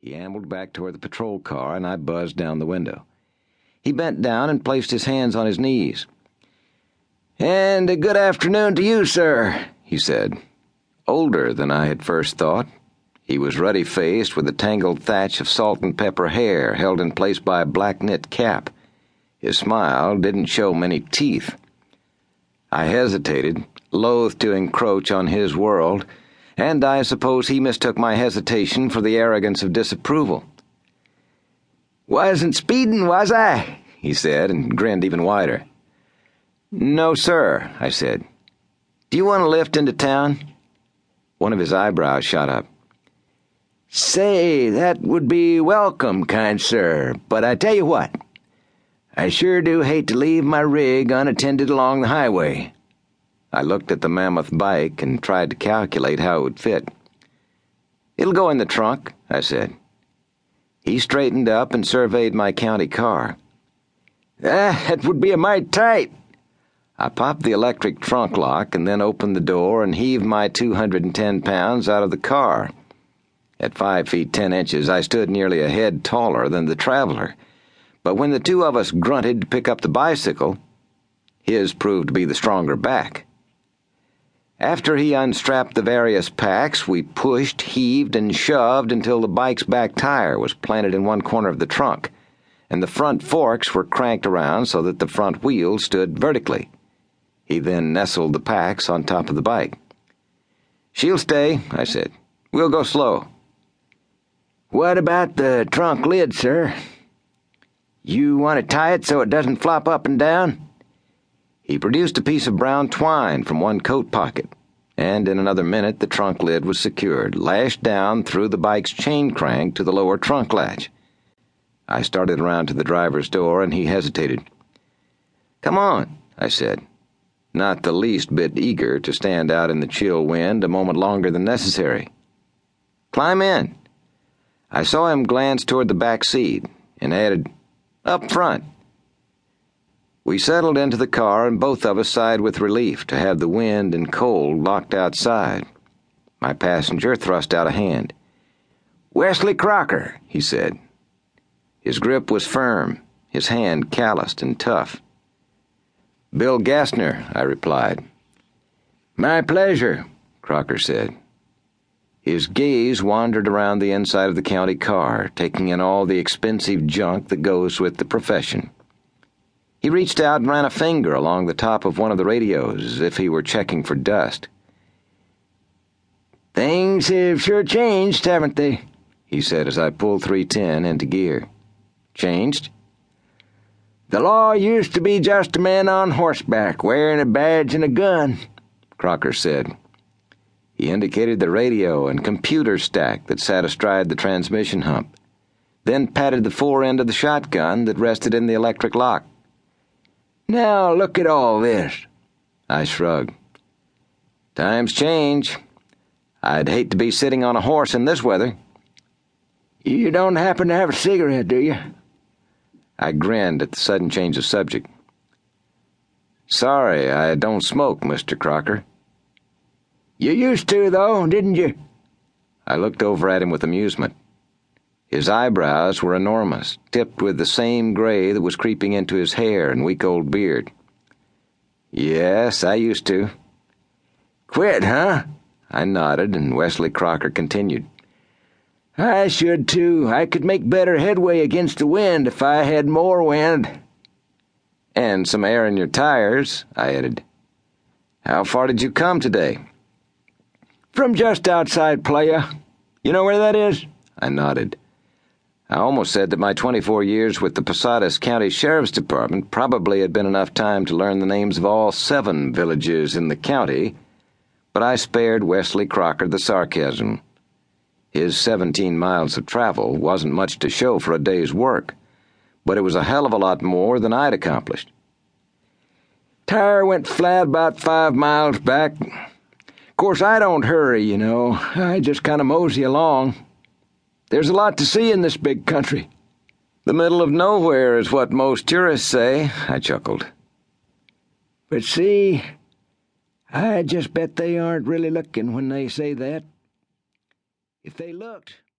He ambled back toward the patrol car, and I buzzed down the window. He bent down and placed his hands on his knees. "And a good afternoon to you, sir," he said. Older than I had first thought. He was ruddy-faced with a tangled thatch of salt and pepper hair held in place by a black knit cap. His smile didn't show many teeth. I hesitated, loath to encroach on his world, and I suppose he mistook my hesitation for the arrogance of disapproval. "Wasn't speeding, was I?" he said, and grinned even wider. "No, sir," I said. "Do you want to lift into town?" One of his eyebrows shot up. "Say, that would be welcome, kind sir, but I tell you what, I sure do hate to leave my rig unattended along the highway." I looked at the mammoth bike and tried to calculate how it would fit. "It'll go in the trunk," I said. He straightened up and surveyed my county car. "That would be a mite tight." I popped the electric trunk lock and then opened the door and heaved my 210 pounds out of the car. At 5 feet 10 inches, I stood nearly a head taller than the traveler, but when the two of us grunted to pick up the bicycle, his proved to be the stronger back. After he unstrapped the various packs, we pushed, heaved, and shoved until the bike's back tire was planted in one corner of the trunk, and the front forks were cranked around so that the front wheels stood vertically. He then nestled the packs on top of the bike. "She'll stay," I said. "We'll go slow." "What about the trunk lid, sir? You want to tie it so it doesn't flop up and down?" He produced a piece of brown twine from one coat pocket, and in another minute the trunk lid was secured, lashed down through the bike's chain crank to the lower trunk latch. I started around to the driver's door, and he hesitated. "Come on," I said, not the least bit eager to stand out in the chill wind a moment longer than necessary. "Climb in." I saw him glance toward the back seat, and added, "Up front." We settled into the car, and both of us sighed with relief to have the wind and cold locked outside. My passenger thrust out a hand. "Wesley Crocker," he said. His grip was firm, his hand calloused and tough. "Bill Gastner," I replied. "My pleasure," Crocker said. His gaze wandered around the inside of the county car, taking in all the expensive junk that goes with the profession. He reached out and ran a finger along the top of one of the radios as if he were checking for dust. "Things have sure changed, haven't they?" he said as I pulled 310 into gear. "Changed?" "The law used to be just a man on horseback wearing a badge and a gun," Crocker said. He indicated the radio and computer stack that sat astride the transmission hump, then patted the fore end of the shotgun that rested in the electric lock. "Now look at all this." I shrugged. "Times change. I'd hate to be sitting on a horse in this weather." "You don't happen to have a cigarette, do you?" I grinned at the sudden change of subject. "Sorry, I don't smoke, Mr. Crocker." "You used to, though, didn't you?" I looked over at him with amusement. His eyebrows were enormous, tipped with the same gray that was creeping into his hair and week-old beard. "Yes, I used to." "Quit, huh?" I nodded, and Wesley Crocker continued. "I should, too. I could make better headway against the wind if I had more wind." "And some air in your tires," I added. "How far did you come today?" "From just outside Playa. You know where that is?" I nodded. I almost said that my 24 years with the Posadas County Sheriff's Department probably had been enough time to learn the names of all 7 villages in the county, but I spared Wesley Crocker the sarcasm. His 17 miles of travel wasn't much to show for a day's work, but it was a hell of a lot more than I'd accomplished. "Tire went flat about 5 miles back. Course, I don't hurry, you know. I just kind of mosey along. There's a lot to see in this big country." "The middle of nowhere is what most tourists say," I chuckled. "But see, I just bet they aren't really looking when they say that. If they looked,